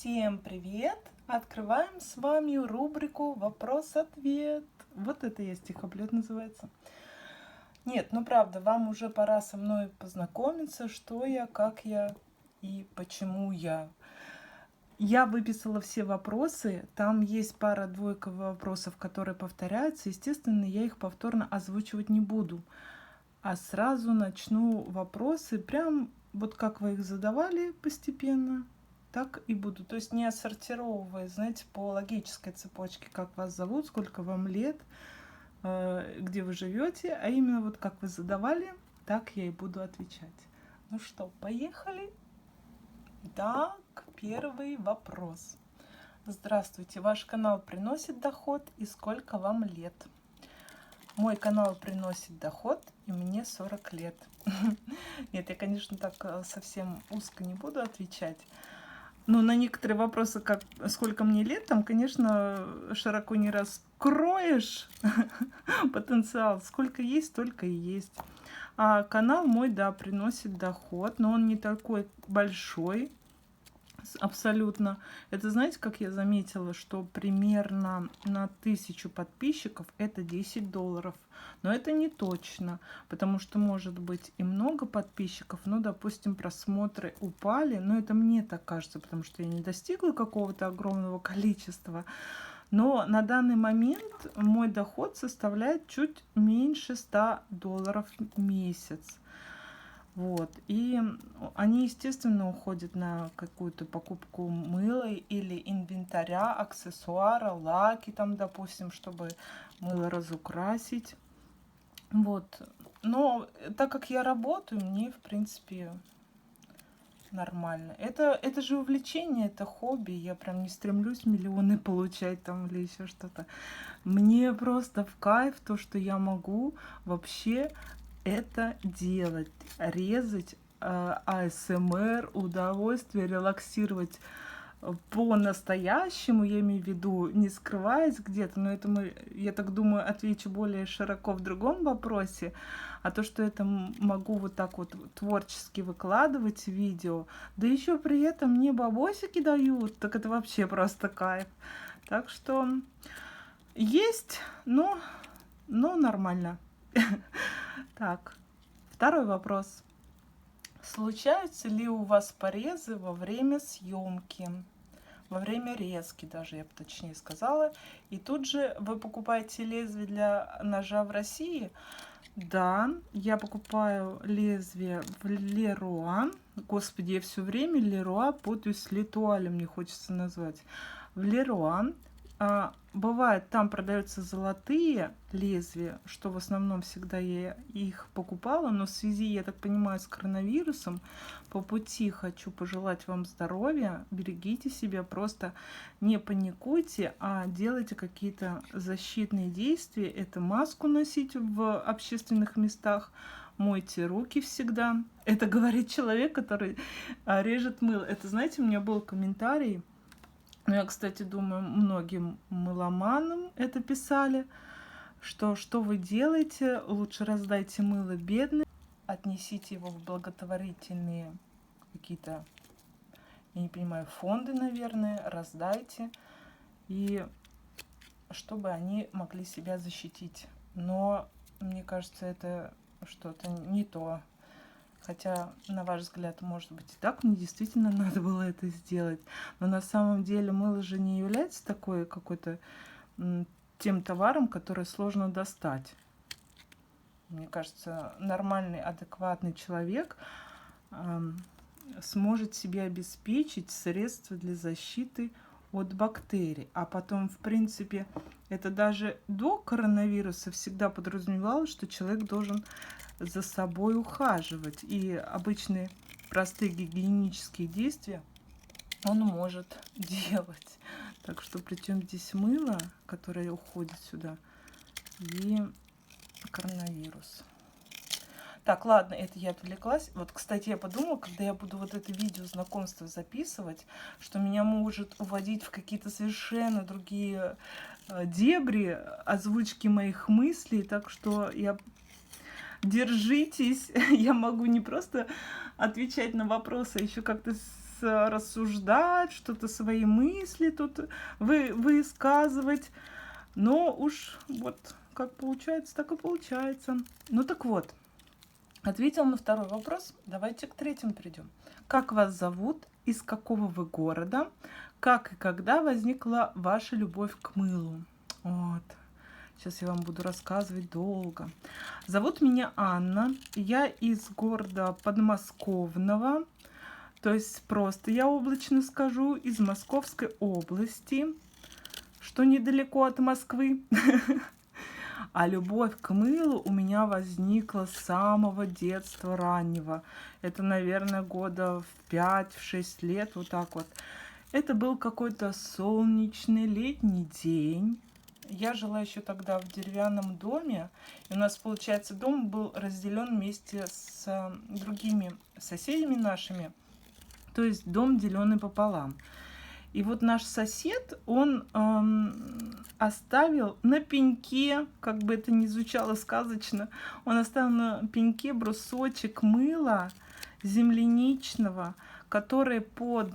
Всем привет! Открываем с вами рубрику «Вопрос-ответ». Вот это я стихоплет называется. Нет, ну правда, вам уже пора со мной познакомиться, что я, как я и почему я. Я выписала все вопросы, там есть пара-двойка вопросов, которые повторяются. Естественно, я их повторно озвучивать не буду, а сразу начну вопросы прям вот как вы их задавали постепенно, так и буду. То есть не отсортировывая, знаете, по логической цепочке, как вас зовут, сколько вам лет, где вы живете, а именно вот как вы задавали, так я и буду отвечать. Ну что, поехали? Так, первый вопрос. Здравствуйте, ваш канал приносит доход и сколько вам лет? Мой канал приносит доход, и мне 40 лет. Нет, я, конечно, так совсем узко не буду отвечать. Но на некоторые вопросы, как сколько мне лет, там, конечно, широко не раскроешь потенциал. Сколько есть, столько и есть. А канал мой, да, приносит доход, но он не такой большой. Абсолютно. Это знаете, как я заметила, что примерно на 1000 подписчиков это $10. Но это не точно, потому что может быть и много подписчиков, но, допустим, просмотры упали, но это мне так кажется, потому что я не достигла какого-то огромного количества. Но на данный момент мой доход составляет чуть меньше $100 в месяц. Вот. И они, естественно, уходят на какую-то покупку мыла или инвентаря, аксессуара, лаки там, допустим, чтобы мыло разукрасить. Вот. Но так как я работаю, мне, в принципе, нормально. Это же увлечение, это хобби. Я прям не стремлюсь миллионы получать там или еще что-то. Мне просто в кайф то, что я могу вообще это делать, резать, АСМР, удовольствие, релаксировать по-настоящему, я имею в виду, не скрываясь где-то, но это мы, я так думаю, отвечу более широко в другом вопросе, а то, что это могу вот так вот творчески выкладывать видео, да еще при этом мне бабосики дают, так это вообще просто кайф. Так что есть, но нормально. Так, второй вопрос. Случаются ли у вас порезы во время съемки? Во время резки даже, я бы точнее сказала. И тут же вы покупаете лезвие для ножа в России? Да, я покупаю лезвие в Леруа. Господи, я все время Леруа путаюсь с Летуалем, мне хочется назвать. В Леруа. Бывает, там продаются золотые лезвия, что в основном всегда я их покупала, но в связи, я так понимаю, с коронавирусом, по пути хочу пожелать вам здоровья, берегите себя, просто не паникуйте, а делайте какие-то защитные действия. Это маску носить в общественных местах, мойте руки всегда. Это говорит человек, который режет мыло. Это, знаете, у меня был комментарий. Ну, я, кстати, думаю, многим мыломанам это писали, что вы делаете, лучше раздайте мыло бедным, отнесите его в благотворительные какие-то, я не понимаю, фонды, наверное, раздайте, и чтобы они могли себя защитить. Но мне кажется, это что-то не то. Хотя, на ваш взгляд, может быть, и так мне действительно надо было это сделать. Но на самом деле мыло же не является такой какой-то тем товаром, который сложно достать. Мне кажется, нормальный, адекватный человек сможет себе обеспечить средства для защиты от бактерий. А потом, в принципе, это даже до коронавируса всегда подразумевалось, что человек должен за собой ухаживать. И обычные простые гигиенические действия он может делать. Так что причем здесь мыло, которое уходит сюда, и коронавирус. Так, ладно, это я отвлеклась. Вот, кстати, я подумала, когда я буду вот это видео знакомства записывать, что меня может уводить в какие-то совершенно другие дебри озвучки моих мыслей. Так что держитесь. Я могу не просто отвечать на вопросы, а еще как-то рассуждать, что-то свои мысли тут высказывать. Но уж вот как получается, так и получается. Ну так вот, ответил на второй вопрос. Давайте к третьему перейдем. Как вас зовут? Из какого вы города? Как и когда возникла ваша любовь к мылу? Вот. Сейчас я вам буду рассказывать долго. Зовут меня Анна. Я из города Подмосковного. То есть просто я облачно скажу, из Московской области, что недалеко от Москвы. А любовь к мылу у меня возникла с самого детства раннего. Это, наверное, года в 5-6 лет, вот так вот. Это был какой-то солнечный летний день. Я жила еще тогда в деревянном доме. И у нас, получается, дом был разделен вместе с другими соседями нашими. То есть дом деленный пополам. И вот наш сосед, он оставил на пеньке, как бы это ни звучало сказочно, он оставил на пеньке брусочек мыла земляничного, который под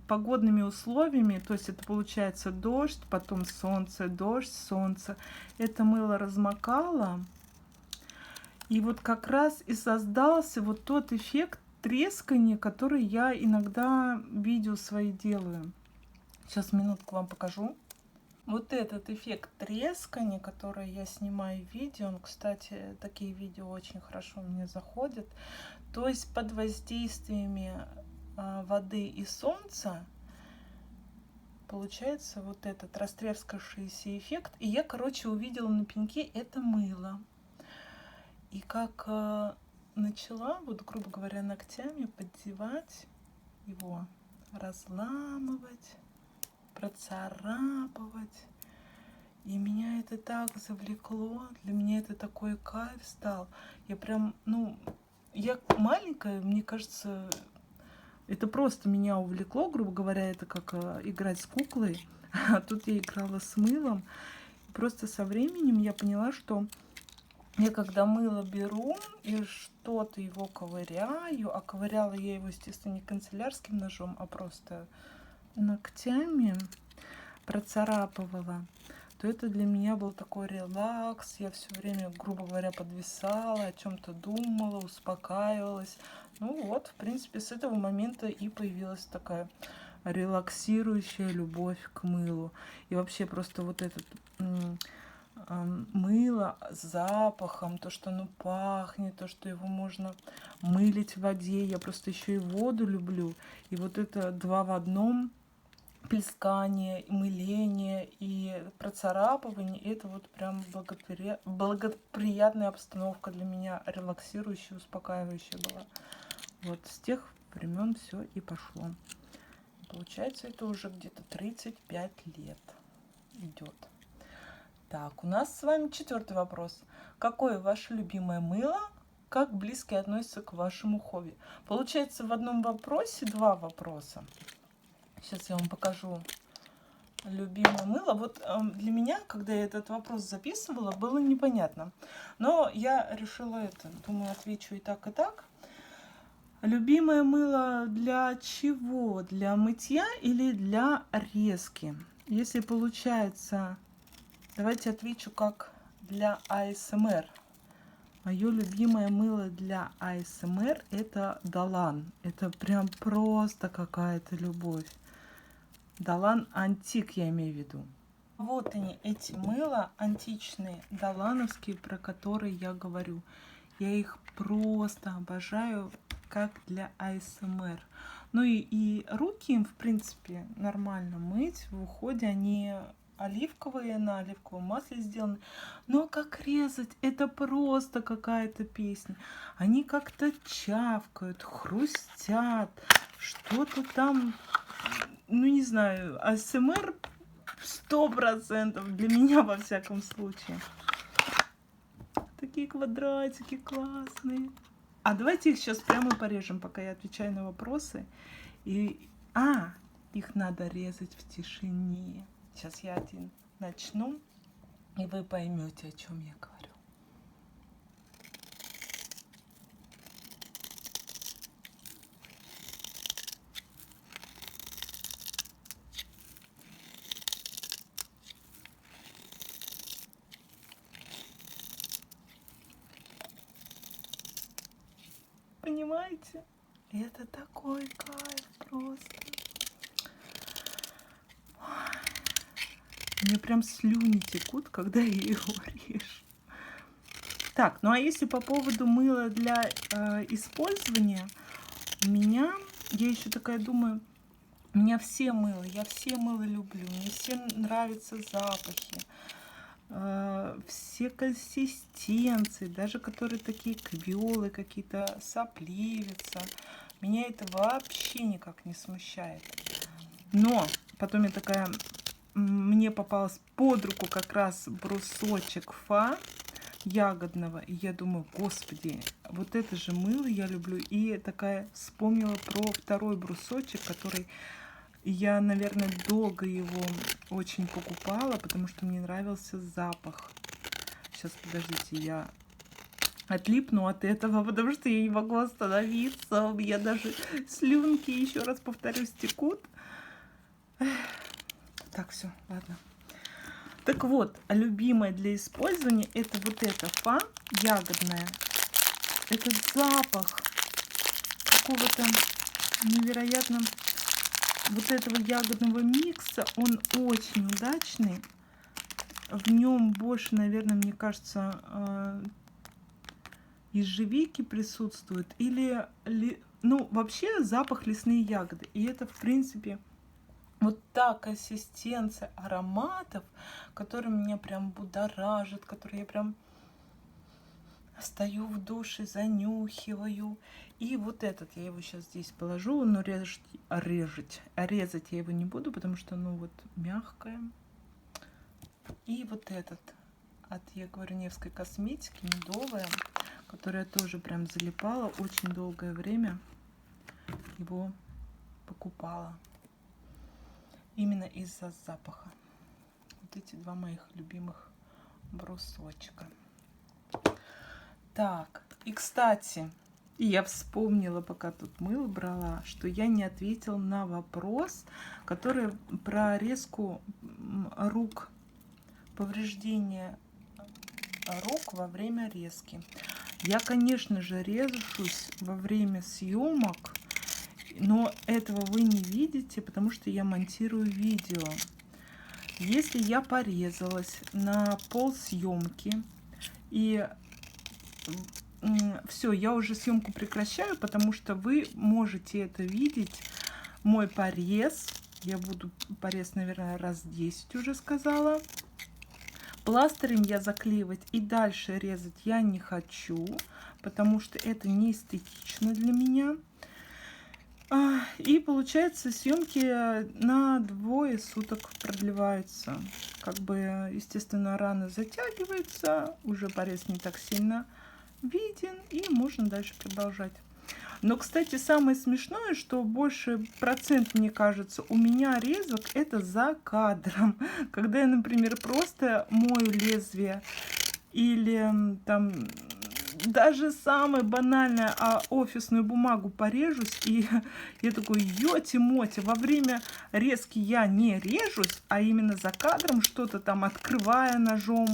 погодными условиями, то есть это получается дождь, потом солнце, дождь, солнце, это мыло размокало. И вот как раз и создался вот тот эффект трескания, который я иногда видео свои делаю. Сейчас минутку вам покажу. Вот этот эффект трескания, который я снимаю в видео, кстати, такие видео очень хорошо мне заходят. То есть под воздействиями воды и солнца получается вот этот растрескавшийся эффект. И я, короче, увидела на пеньке это мыло. И как начала, вот, грубо говоря, ногтями поддевать его, разламывать, процарапывать. И меня это так завлекло, для меня это такой кайф стал. Я прям, я маленькая, мне кажется, это просто меня увлекло, грубо говоря, это как играть с куклой. А тут я играла с мылом. Просто со временем я поняла, что я когда мыло беру и что-то его ковыряю, а ковыряла я его, естественно, не канцелярским ножом, а просто ногтями процарапывала, то это для меня был такой релакс. Я все время, грубо говоря, подвисала, о чем-то думала, успокаивалась. Ну вот, в принципе, с этого момента и появилась такая релаксирующая любовь к мылу. И вообще просто вот этот мыло с запахом, то, что оно пахнет, то, что его можно мылить в воде. Я просто еще и воду люблю. И вот это два в одном, плескание, мыление и процарапывание, это вот прям благоприятная обстановка для меня, релаксирующая, успокаивающая была. Вот с тех времен все и пошло. Получается, это уже где-то 35 лет идет. Так, у нас с вами 4-й вопрос. Какое ваше любимое мыло? Как близко относится к вашему хобби? Получается, в одном вопросе 2 вопроса. Сейчас я вам покажу любимое мыло. Вот для меня, когда я этот вопрос записывала, было непонятно. Но я решила думаю, отвечу и так, и так. Любимое мыло для чего? Для мытья или для резки? Если получается... Давайте отвечу как для АСМР. Мое любимое мыло для АСМР это Далан. Это прям просто какая-то любовь. Далан антик, я имею в виду. Вот они, эти мыла античные, далановские, про которые я говорю. Я их просто обожаю, как для АСМР. Ну и руки им, в принципе, нормально мыть. В уходе они... оливковые, на оливковом масле сделаны. Но как резать, это просто какая-то песня. Они как-то чавкают, хрустят, что-то там, ну не знаю, АСМР 100% для меня во всяком случае. Такие квадратики классные. А давайте их сейчас прямо порежем, пока я отвечаю на вопросы. Их надо резать в тишине. Сейчас я один начну, и вы поймете, о чем я говорю. понимаете? Это такой кайф просто. Мне прям слюни текут, когда я его режу. Так, ну а если по поводу мыла для использования, я еще такая думаю, у меня все мыло, я все мыло люблю, мне все нравятся запахи, все консистенции, даже которые такие квелы, какие-то сопливица. Меня это вообще никак не смущает. Но потом я такая, мне попалась под руку как раз брусочек Фа ягодного, и я думаю, господи, вот это же мыло я люблю. И такая вспомнила про второй брусочек, который я, наверное, долго его очень покупала, потому что мне нравился запах. Сейчас, подождите, я отлипну от этого, потому что я не могу остановиться. У меня даже слюнки, еще раз повторюсь, текут. Так, все, ладно. Так вот, любимое для использования это вот эта Фа ягодная. Этот запах какого-то невероятного вот этого ягодного микса, он очень удачный. В нем больше, наверное, мне кажется, ежевики присутствует. Или, ну, вообще запах лесные ягоды. И это, в принципе, вот та консистенция ароматов, которые меня прям будоражат, которые я прям стою в душе, занюхиваю. И вот этот, я его сейчас здесь положу, но резать я его не буду, потому что, ну, вот мягкое. И вот этот от, я говорю, Невской косметики, медовая, которая тоже прям залипала, очень долгое время его покупала. Именно из-за запаха. Вот эти два моих любимых брусочка. Так, и кстати, я вспомнила, пока тут мыло брала, что я не ответила на вопрос, который про резку рук, повреждение рук во время резки. Я, конечно же, режусь во время съемок, но этого вы не видите, потому что я монтирую видео. Если я порезалась на полсъемки и все, я уже съемку прекращаю, потому что вы можете это видеть, мой порез. Я буду порез, наверное, раз 10 уже сказала. Пластырем я заклеивать и дальше резать я не хочу, потому что это не эстетично для меня. И получается, съемки на 2 суток продлеваются. Как бы, естественно, рана затягивается, уже порез не так сильно виден, и можно дальше продолжать. Но, кстати, самое смешное, что больше процент, мне кажется, у меня резок это за кадром. Когда я, например, просто мою лезвие или там даже самое банальное, офисную бумагу порежусь, и я такой, ёти-моти, во время резки я не режусь, а именно за кадром что-то там открывая ножом,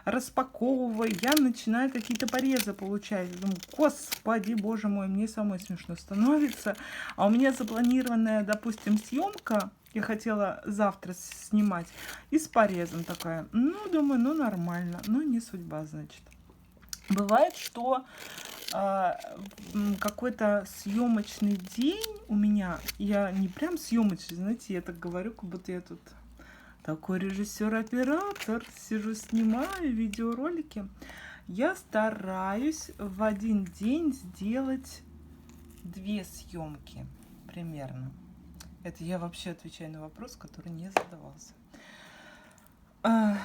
распаковывая, я начинаю какие-то порезы получать. Я думаю, господи, боже мой, мне самой смешно становится. А у меня запланированная, допустим, съемка, я хотела завтра снимать, и с порезом такая. Ну, думаю, ну нормально, но не судьба, значит. Бывает, что какой-то съемочный день у меня, я не прям съемочный, знаете, я так говорю, как будто я тут такой режиссер-оператор, сижу, снимаю видеоролики. Я стараюсь в один день сделать 2 съемки примерно. Это я вообще отвечаю на вопрос, который не задавался.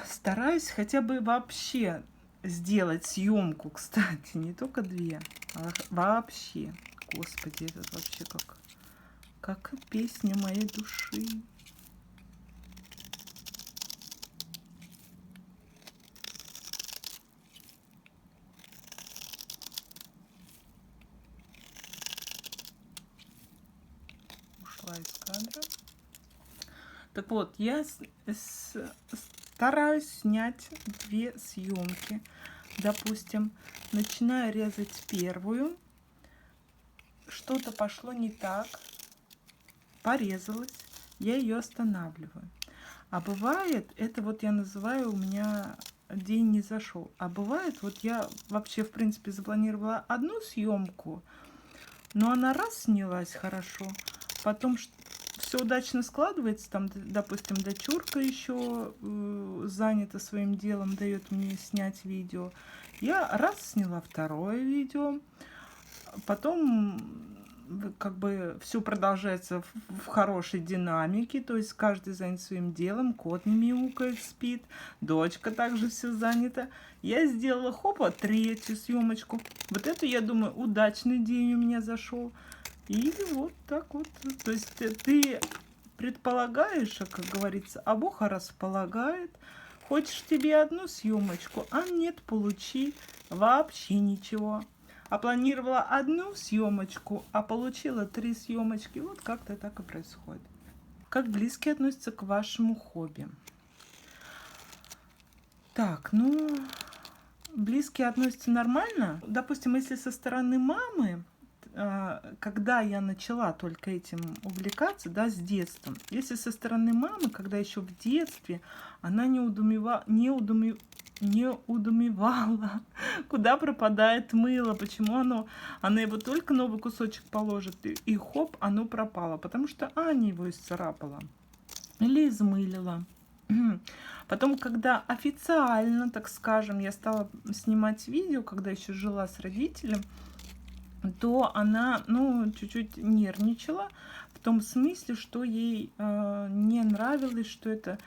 Стараюсь хотя бы вообще сделать съемку, кстати, не только 2, а вообще. Господи, это вообще как песня моей души. Ушла из кадра. Так вот, я стараюсь снять 2 съемки. Допустим, начинаю резать первую, что-то пошло не так, порезалась, я ее останавливаю. А бывает, это вот я называю, у меня день не зашел. А бывает, вот я вообще, в принципе, запланировала одну съемку, но она раз снялась хорошо, потом все удачно складывается, там, допустим, дочурка еще занята своим делом, дает мне снять видео. Я раз сняла второе видео, потом как бы все продолжается в хорошей динамике, то есть каждый занят своим делом, кот не мяукает, спит, дочка также все занята. Я сделала, хопа, третью съемочку. Вот это, я думаю, удачный день у меня зашел. И вот так вот. То есть ты предполагаешь, как говорится, а Бог располагает. Хочешь тебе одну съемочку, а нет, получи вообще ничего. А планировала одну съемочку, а получила 3 съемочки. Вот как-то так и происходит. Как близкие относятся к вашему хобби? Так, ну, близкие относятся нормально. Допустим, если со стороны мамы, когда я начала только этим увлекаться, да, с детства. Если со стороны мамы, когда еще в детстве, она не удумевала, куда пропадает мыло, почему она его только новый кусочек положит, и хоп, оно пропало, потому что Аня его исцарапала или измылила. Потом, когда официально, так скажем, я стала снимать видео, когда еще жила с родителем, то она, ну, чуть-чуть нервничала в том смысле, что ей не нравилось, что это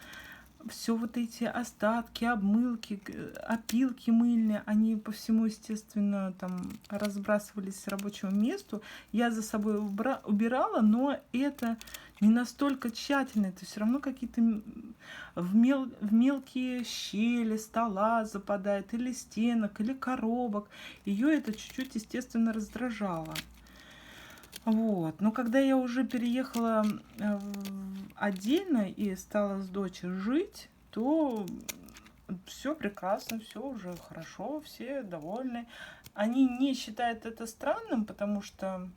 все вот эти остатки, обмылки, опилки мыльные, они по всему, естественно, там разбрасывались с рабочего месту. Я за собой убирала, но это не настолько тщательно. Это все равно какие-то в мелкие щели стола западает, или стенок, или коробок. Ее это чуть-чуть, естественно, раздражало. Вот. Но когда я уже переехала отдельно и стала с дочерью жить, то все прекрасно, все уже хорошо, все довольны. Они не считают это странным, потому что,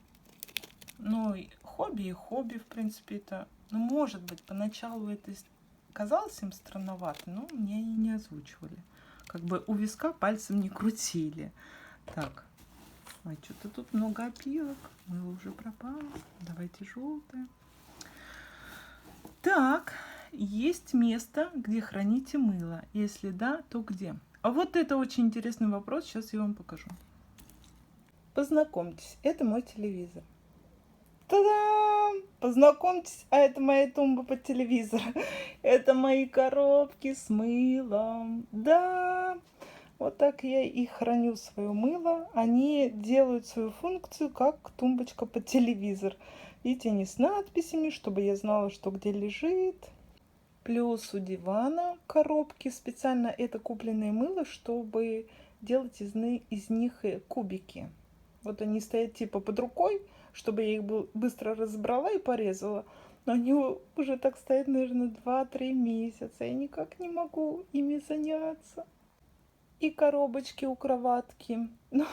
ну, хобби и хобби, в принципе, это, ну, может быть, поначалу это казалось им странновато, но мне они не озвучивали. Как бы у виска пальцем не крутили. Так. Ой, что-то тут много опилок. Мыло уже пропало. Давайте желтое. Так, есть место, где храните мыло. Если да, то где? А вот это очень интересный вопрос. Сейчас я вам покажу. Познакомьтесь, это мой телевизор. Та-дам! Познакомьтесь, а это моя тумба под телевизор. Это мои коробки с мылом. Да! Вот так я и храню свое мыло. Они делают свою функцию, как тумбочка под телевизор. Видите, они с надписями, чтобы я знала, что где лежит. Плюс у дивана коробки специально это купленное мыло, чтобы делать из них кубики. Вот они стоят типа под рукой, чтобы я их быстро разобрала и порезала. Но они уже так стоят, наверное, 2-3 месяца. Я никак не могу ими заняться. И коробочки у кроватки. Ну,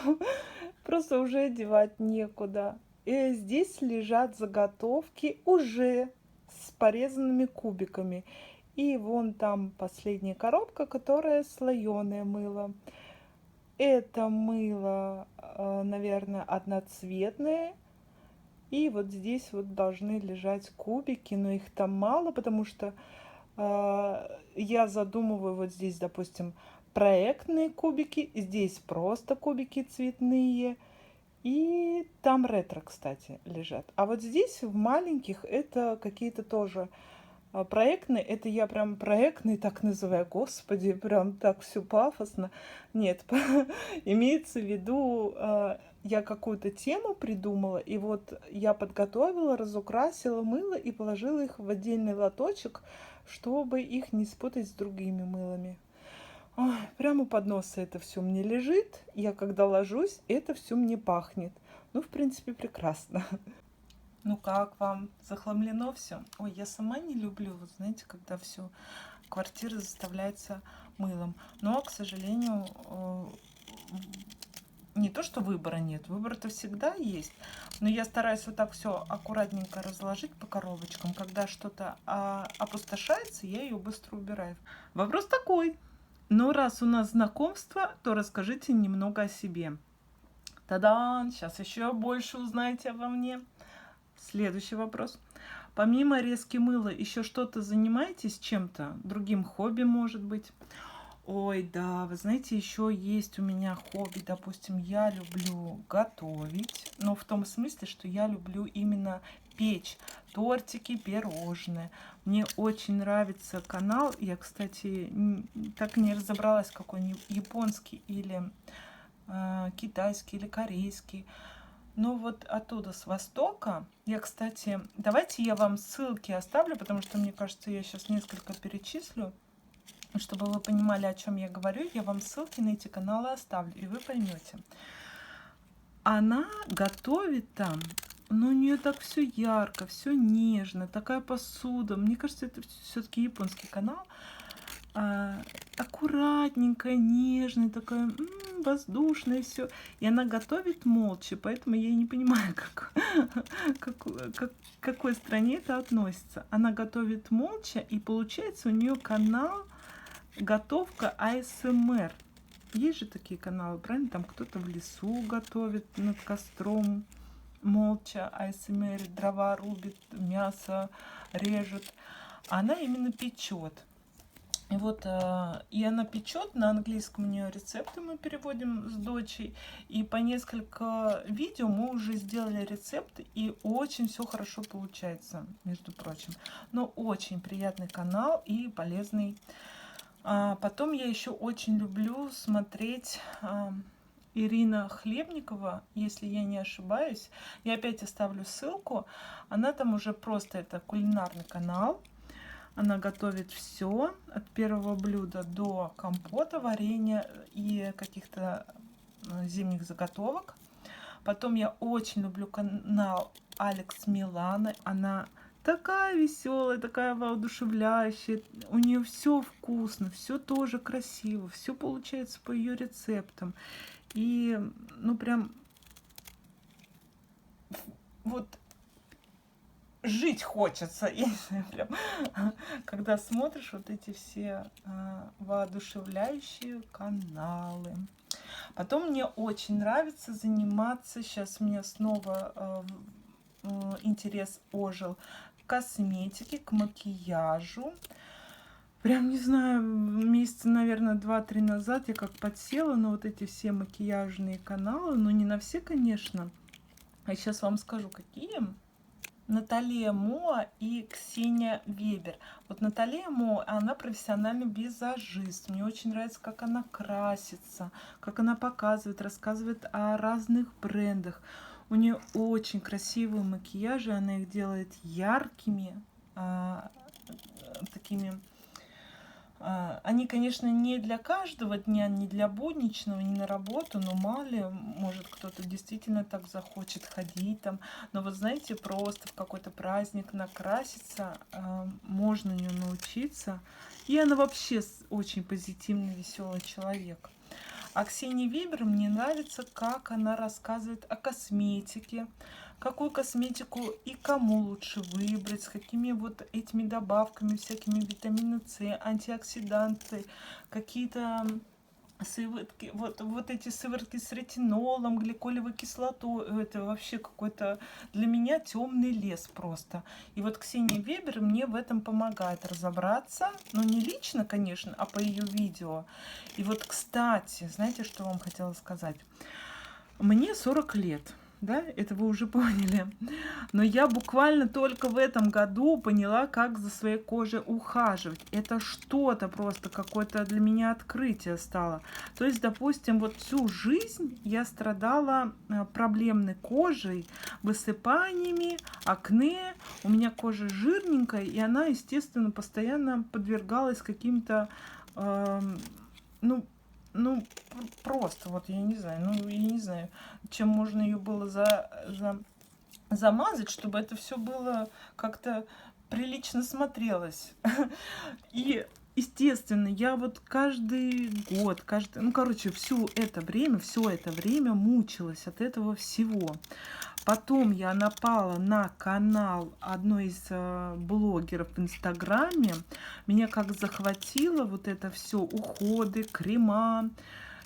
просто уже одевать некуда. И здесь лежат заготовки уже с порезанными кубиками. И вон там последняя коробка, которая слоеное мыло. Это мыло, наверное, одноцветное. И вот здесь вот должны лежать кубики, но их там мало, потому что я задумываю вот здесь, допустим, проектные кубики, здесь просто кубики цветные, и там ретро, кстати, лежат. А вот здесь в маленьких это какие-то тоже проектные, это я прям проектные так называю, господи, прям так все пафосно. Нет, имеется в виду, я какую-то тему придумала, и вот я подготовила, разукрасила мыло и положила их в отдельный лоточек, чтобы их не спутать с другими мылами. Ой, прямо у подноса это все мне лежит. Я когда ложусь, это все мне пахнет. Ну, в принципе, прекрасно. Ну как вам? Захламлено все? Ой, я сама не люблю, вот знаете, когда все квартира заставляется мылом. Но, к сожалению, не то, что выбора нет, выбор-то всегда есть, но я стараюсь вот так все аккуратненько разложить по коробочкам. Когда что-то опустошается, я ее быстро убираю. Вопрос такой. Ну, раз у нас знакомство, то расскажите немного о себе. Та-дам! Сейчас еще больше узнаете обо мне. Следующий вопрос. Помимо резки мыла, еще что-то занимаетесь чем-то? Другим хобби, может быть? Ой, да, вы знаете, еще есть у меня хобби. Допустим, я люблю готовить, но в том смысле, что я люблю именно печь тортики, пирожные. Мне очень нравится канал. Я, кстати, так и не разобралась, какой он, японский или китайский или корейский. Ну вот оттуда, с Востока. Я, кстати, давайте я вам ссылки оставлю, потому что, мне кажется, я сейчас несколько перечислю. Чтобы вы понимали, о чем я говорю, я вам ссылки на эти каналы оставлю, и вы поймете. Она готовит там, но у нее так все ярко, все нежно, такая посуда. Мне кажется, это все-таки японский канал. Аккуратненькая, нежная, такая воздушная, все. И она готовит молча, поэтому я не понимаю, к какой стране это относится. Она готовит молча, и получается у нее канал готовка АСМР. Есть же такие каналы, правильно? Там кто-то в лесу готовит над костром, молча АСМР, дрова рубит, мясо режет. Она именно печет. И вот, и она печет, на английском у нее рецепты мы переводим с дочей, и по несколько видео мы уже сделали рецепт, и очень все хорошо получается, между прочим. Но очень приятный канал и полезный. Потом я еще очень люблю смотреть Ирина Хлебникова, если я не ошибаюсь. Я опять оставлю ссылку. Она там уже просто, это кулинарный канал. Она готовит все от первого блюда до компота, варенья и каких-то зимних заготовок. Потом я очень люблю канал Алекс Милана. Она такая веселая, такая воодушевляющая. У нее все вкусно, все тоже красиво, все получается по ее рецептам. И ну прям вот жить хочется, я не знаю, прям, когда смотришь вот эти все воодушевляющие каналы. Потом мне очень нравится заниматься, сейчас у меня снова интерес ожил, к косметике, к макияжу. Прям, не знаю, месяца, наверное, 2-3 назад я как подсела на вот эти все макияжные каналы, но не на все, конечно. А сейчас вам скажу, какие. Наталья Моа и Ксения Вебер. Вот Наталья Моа, она профессиональный визажист. Мне очень нравится, как она красится, как она показывает, рассказывает о разных брендах. У нее очень красивые макияжи, она их делает яркими, такими. Они, конечно, не для каждого дня, не для будничного, не на работу, но мало ли, может, кто-то действительно так захочет ходить там. Но вот знаете, просто в какой-то праздник накраситься, можно у нее научиться. И она вообще очень позитивный, веселый человек. А Ксении Вебер мне нравится, как она рассказывает о косметике, какую косметику и кому лучше выбрать, с какими вот этими добавками, всякими витамины С, антиоксиданты, какие-то сыворотки, вот эти сыворотки с ретинолом, гликолевой кислотой, это вообще какой-то для меня темный лес просто. И вот Ксения Вебер мне в этом помогает разобраться, но не лично, конечно, а по ее видео. И вот, кстати, знаете, что вам хотела сказать? Мне 40 лет. Да, это вы уже поняли. Но я буквально только в этом году поняла, как за своей кожей ухаживать. Это что-то просто, какое-то для меня открытие стало. То есть, допустим, вот всю жизнь я страдала проблемной кожей, высыпаниями, акне. У меня кожа жирненькая, и она, естественно, постоянно подвергалась каким-то, ну, просто, вот я не знаю, чем можно ее было замазать, чтобы это все было как-то прилично смотрелось. И естественно, я вот каждый год, ну, короче, все это время мучилась от этого всего. Потом я напала на канал одной из блогеров в Инстаграме. Меня как захватило вот это все, уходы, крема.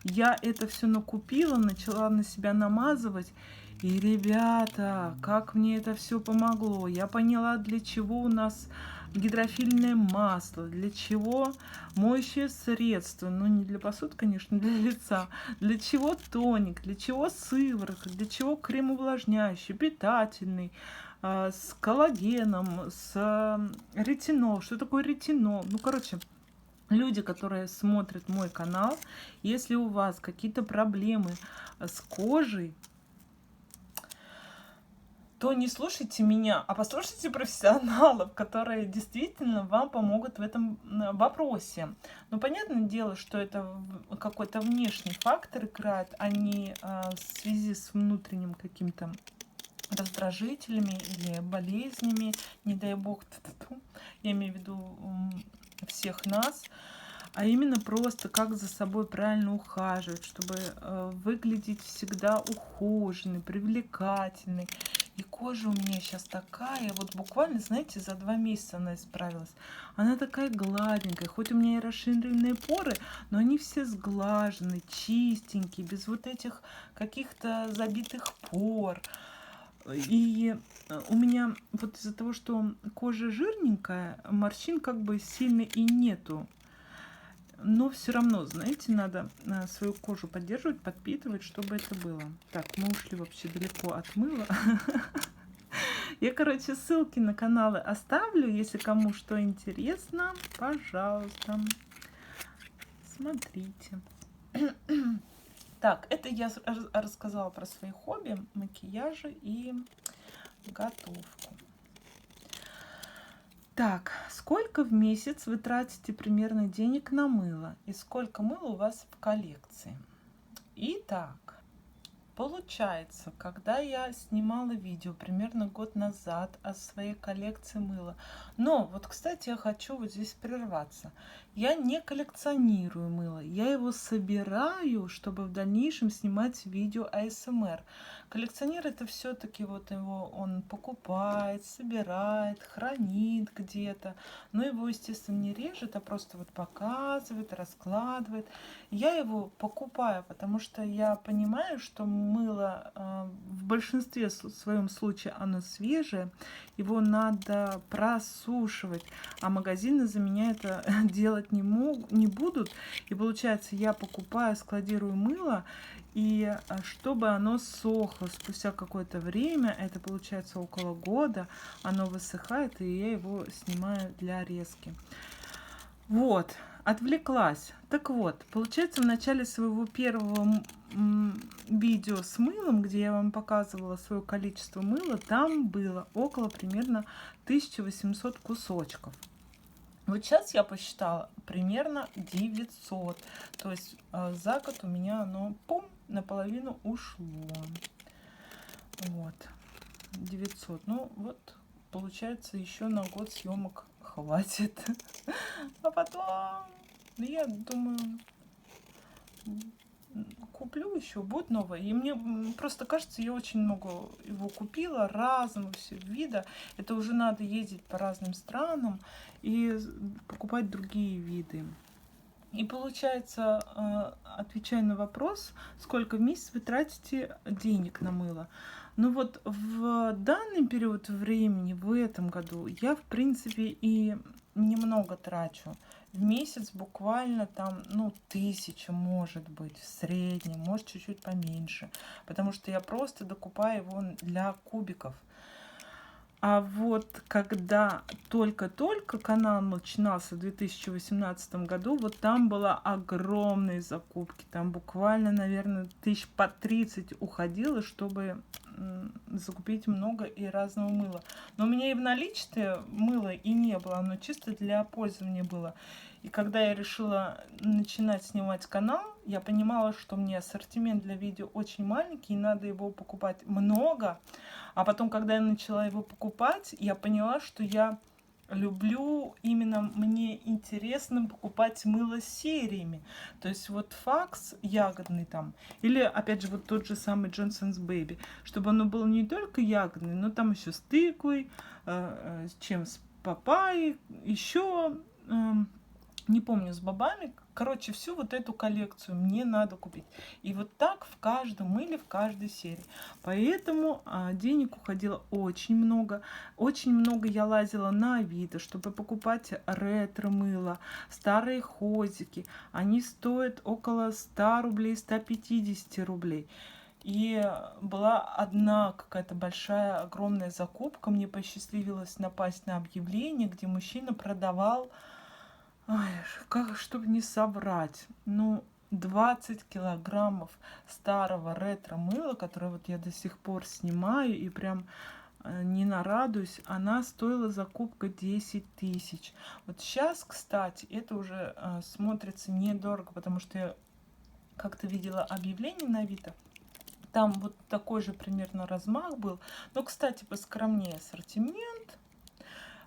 Я это все накупила, начала на себя намазывать. И, ребята, как мне это все помогло. Я поняла, для чего у нас гидрофильное масло, для чего моющее средство, ну не для посуды, конечно, для лица, для чего тоник, для чего сыворотка, для чего крем увлажняющий, питательный, с коллагеном, с ретинол. Что такое ретинол? Ну, короче, люди, которые смотрят мой канал, если у вас какие-то проблемы с кожей, то не слушайте меня, а послушайте профессионалов, которые действительно вам помогут в этом вопросе. Но понятное дело, что это какой-то внешний фактор играет, а не в связи с внутренним каким-то раздражителями или болезнями, не дай бог, я имею в виду всех нас, а именно просто как за собой правильно ухаживать, чтобы выглядеть всегда ухоженной, привлекательной. И кожа у меня сейчас такая, вот буквально, знаете, за 2 месяца она исправилась. Она такая гладенькая, хоть у меня и расширенные поры, но они все сглажены, чистенькие, без вот этих каких-то забитых пор. И у меня вот из-за того, что кожа жирненькая, морщин как бы сильно и нету. Но все равно, знаете, надо свою кожу поддерживать, подпитывать, чтобы это было. Так, мы ушли вообще далеко от мыла. Я, короче, ссылки на каналы оставлю, если кому что интересно, пожалуйста, смотрите. Так, это я рассказала про свои хобби, макияжи и готовку. Так, сколько в месяц вы тратите примерно денег на мыло? И сколько мыла у вас в коллекции? Итак, получается, когда я снимала видео примерно год назад о своей коллекции мыла. Но вот, кстати, я хочу вот здесь прерваться. Я не коллекционирую мыло, я его собираю, чтобы в дальнейшем снимать видео АСМР. Коллекционер это все-таки вот его он покупает, собирает, хранит где-то, но его, естественно, не режет, а просто вот показывает, раскладывает. Я его покупаю, потому что я понимаю, что мыло в большинстве своем случае оно свежее, его надо просушивать, а магазины за меня это делать не будут. И получается, я покупаю, складирую мыло, и чтобы оно сохло спустя какое-то время, это получается около года, оно высыхает, и я его снимаю для резки. Вот, отвлеклась. Так вот, получается, в начале своего первого видео с мылом, где я вам показывала свое количество мыла, там было около примерно 1800 кусочков. Вот сейчас я посчитала примерно 900. То есть за год у меня оно, пум, наполовину ушло. Вот, 900. Ну, вот, получается, еще на год съемок хватит. А потом, я думаю, куплю еще, будет новое. И мне просто кажется, я очень много его купила, разного все вида. Это уже надо ездить по разным странам и покупать другие виды. И получается, отвечая на вопрос, сколько в месяц вы тратите денег на мыло. Ну вот в данный период времени, в этом году, я в принципе и немного трачу. В месяц буквально там, ну, 1000 может быть, в среднем, может чуть-чуть поменьше. Потому что я просто докупаю его для кубиков. А вот когда только-только канал начинался в 2018 году, вот там было огромные закупки. Там буквально, наверное, 1000 по 30 уходило, чтобы закупить много и разного мыла. Но у меня и в наличии мыла и не было, оно чисто для пользования было. И когда я решила начинать снимать канал, я понимала, что мне ассортимент для видео очень маленький, и надо его покупать много. А потом, когда я начала его покупать, я поняла, что я люблю, именно мне интересно покупать мыло сериями. То есть вот факс ягодный там, или опять же вот тот же самый Johnson's Baby, чтобы оно было не только ягодный, но там еще с тыквой, с чем, с папайей, еще не помню, с бобами. Короче, всю вот эту коллекцию мне надо купить. И вот так в каждом мыле, в каждой серии. Поэтому денег уходило очень много. Очень много я лазила на Авито, чтобы покупать ретро-мыло, старые хозики. Они стоят около 100 рублей, 150 рублей. И была одна какая-то большая, огромная закупка. Мне посчастливилось напасть на объявление, где мужчина продавал, ой, как, чтобы не соврать, ну, 20 килограммов старого ретро-мыла, которое вот я до сих пор снимаю и прям не нарадуюсь, она стоила закупка 10 тысяч. Вот сейчас, кстати, это уже смотрится недорого, потому что я как-то видела объявление на Авито. Там вот такой же примерно размах был. Но, кстати, поскромнее ассортимент.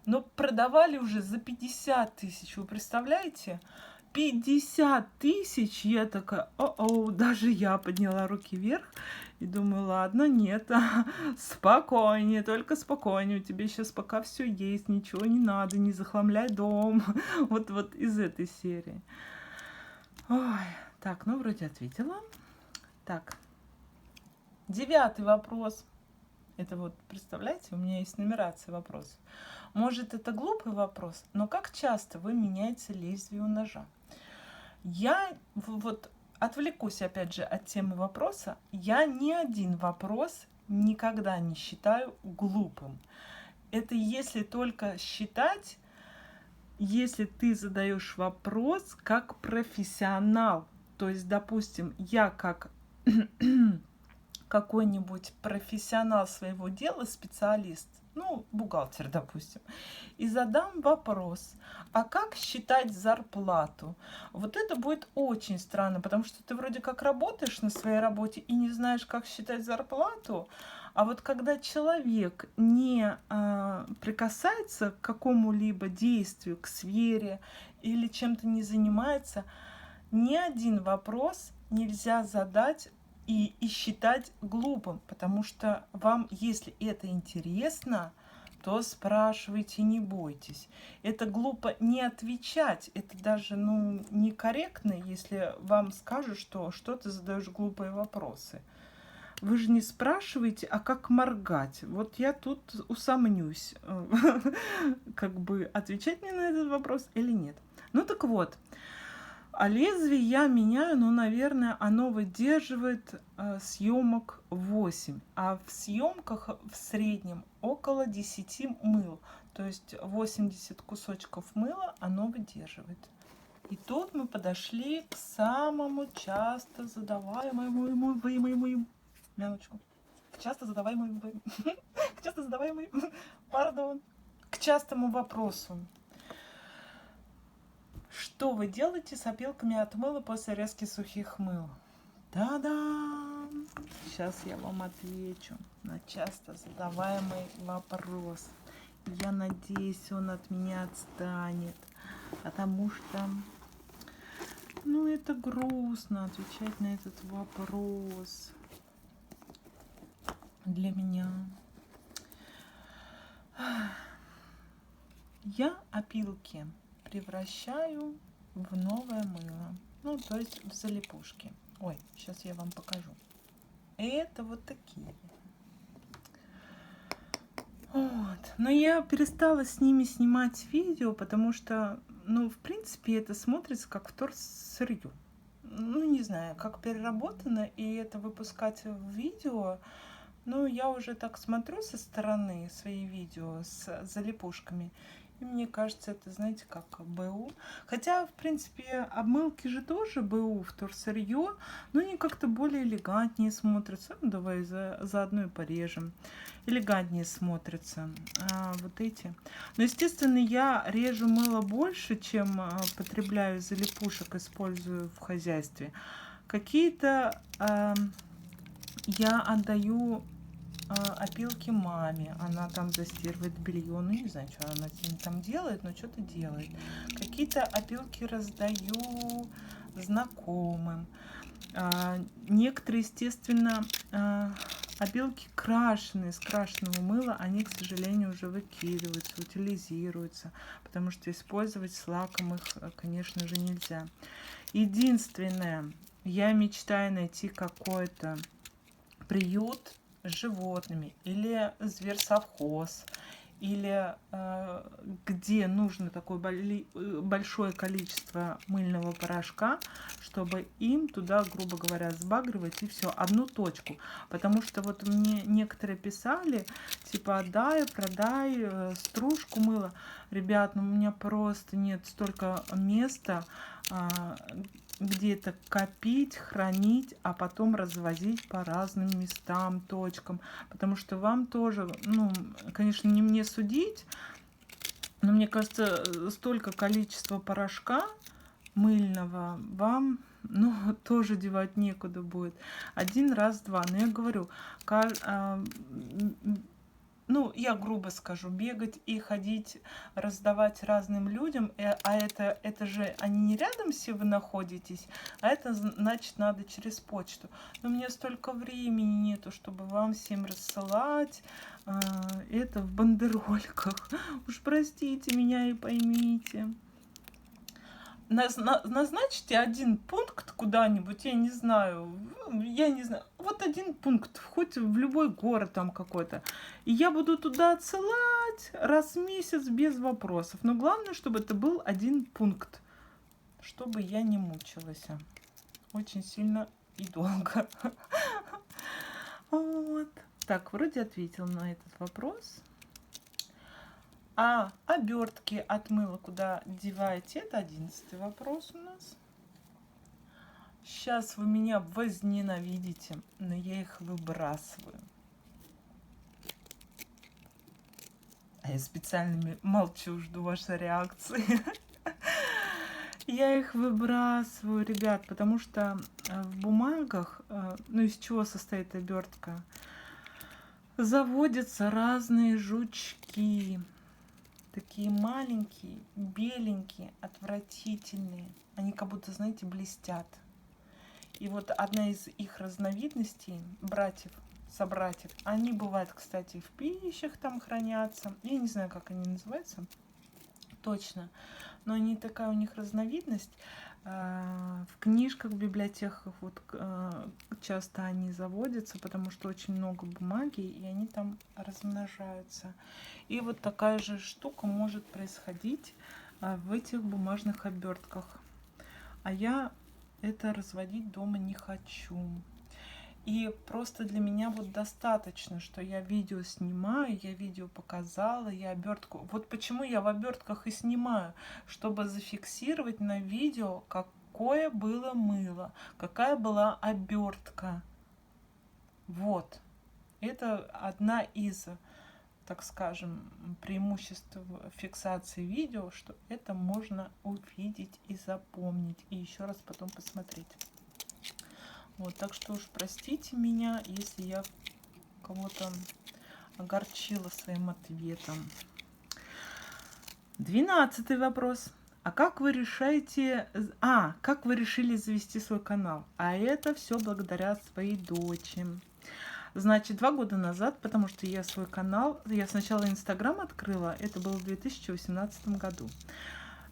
Но продавали уже за 50 тысяч. Вы представляете? 50 тысяч. Я такая, о-о, даже я подняла руки вверх. И думаю, ладно, нет, спокойнее, только спокойнее. У тебя сейчас пока все есть, ничего не надо, не захламляй дом. Вот из этой серии. Ой, так, ну вроде ответила. Так, 9 вопрос. Это вот, представляете, у меня есть нумерация вопросов. Может, это глупый вопрос, но как часто вы меняете лезвие у ножа? Я вот отвлекусь опять же от темы вопроса. Я ни один вопрос никогда не считаю глупым. Это если только считать, если ты задаешь вопрос как профессионал. То есть, допустим, я как какой-нибудь профессионал своего дела, специалист, ну, бухгалтер, допустим, и задам вопрос, а как считать зарплату? Вот это будет очень странно, потому что ты вроде как работаешь на своей работе и не знаешь, как считать зарплату, а вот когда человек не прикасается к какому-либо действию, к сфере или чем-то не занимается, ни один вопрос нельзя задать и считать глупым, потому что вам, если это интересно, то спрашивайте, не бойтесь. Это глупо не отвечать, это даже некорректно, если вам скажут, что ты задаешь глупые вопросы. Вы же не спрашиваете, а как моргать. Вот я тут усомнюсь, как бы отвечать мне на этот вопрос или нет. Ну так вот. А лезвие я меняю, ну, наверное, оно выдерживает съемок 8. А в съемках в среднем около 10 мыл. То есть 80 кусочков мыла оно выдерживает. И тут мы подошли к самому часто задаваемому, мяночку, к часто задаваемому, пардон, к частому вопросу. Что вы делаете с опилками от мыла после резки сухих мыл? Да-да! Сейчас я вам отвечу на часто задаваемый вопрос. Я надеюсь, он от меня отстанет, потому что, ну, это грустно отвечать на этот вопрос для меня. Я опилки превращаю в новое мыло, ну, то есть в залипушки. Ой, сейчас я вам покажу. Это вот такие. Вот. Но я перестала с ними снимать видео, потому что, ну, в принципе, это смотрится как вторсырье. Ну, не знаю, как переработано, и это выпускать в видео. Ну, я уже так смотрю со стороны свои видео с залипушками. И мне кажется, это, знаете, как БУ. Хотя, в принципе, обмылки же тоже БУ, вторсырье, но они как-то более элегантнее смотрятся. Ну, давай заодно и порежем. Элегантнее смотрятся вот эти. Но, естественно, я режу мыло больше, чем потребляю залипушек, использую в хозяйстве. Какие-то я отдаю опилки маме. Она там застирывает белье. Ну, не знаю, что она с ним там делает, но что-то делает. Какие-то опилки раздаю знакомым. Некоторые, естественно, опилки крашеные, с крашеного мыла, они, к сожалению, уже выкидываются, утилизируются, потому что использовать с лаком их, конечно же, нельзя. Единственное, я мечтаю найти какой-то приют с животными или зверсовхоз, или где нужно такое большое количество мыльного порошка, чтобы им туда, грубо говоря, сбагривать и все, одну точку. Потому что вот мне некоторые писали, типа, отдай, продай стружку мыла. Ребят, ну у меня просто нет столько места, где это копить, хранить, а потом развозить по разным местам, точкам. Потому что вам тоже, ну, конечно, не мне судить, но мне кажется, столько количества порошка мыльного вам, ну, тоже девать некуда будет. Один раз, два. Но я говорю, ну, я грубо скажу, бегать и ходить, раздавать разным людям, а это же они не рядом все вы находитесь, а это значит надо через почту. Но у меня столько времени нету, чтобы вам всем рассылать это в бандерольках. Уж простите меня и поймите. Назначьте один пункт куда-нибудь, я не знаю, вот один пункт, хоть в любой город там какой-то, и я буду туда отсылать раз в месяц без вопросов. Но главное, чтобы это был один пункт, чтобы я не мучилась очень сильно и долго. Вот. Так, вроде ответила на этот вопрос. Обертки от мыла куда деваете? Это 11-й вопрос у нас. Сейчас вы меня возненавидите, но я их выбрасываю. А я специально молчу, жду вашей реакции. Я их выбрасываю, ребят, потому что в бумагах, ну из чего состоит обертка, заводятся разные жучки. Такие маленькие, беленькие, отвратительные. Они как будто, знаете, блестят. И вот одна из их разновидностей, собратьев, они бывают, кстати, в пищах там хранятся. Я не знаю, как они называются точно, но они такая у них разновидность. В книжках, в библиотеках вот часто они заводятся, потому что очень много бумаги, и они там размножаются. И вот такая же штука может происходить в этих бумажных обертках. А я это разводить дома не хочу. И просто для меня вот достаточно, что я видео снимаю, я видео показала, я обертку. Вот почему я в обертках и снимаю, чтобы зафиксировать на видео, какое было мыло, какая была обертка. Вот. Это одна из, так скажем, преимуществ фиксации видео, что это можно увидеть и запомнить, и еще раз потом посмотреть. Вот, так что уж простите меня, если я кого-то огорчила своим ответом. 12-й вопрос. Как вы решили завести свой канал? А это все благодаря своей дочери. Значит, 2 года назад, потому что я свой канал, я сначала Инстаграм открыла, это было в 2018 году.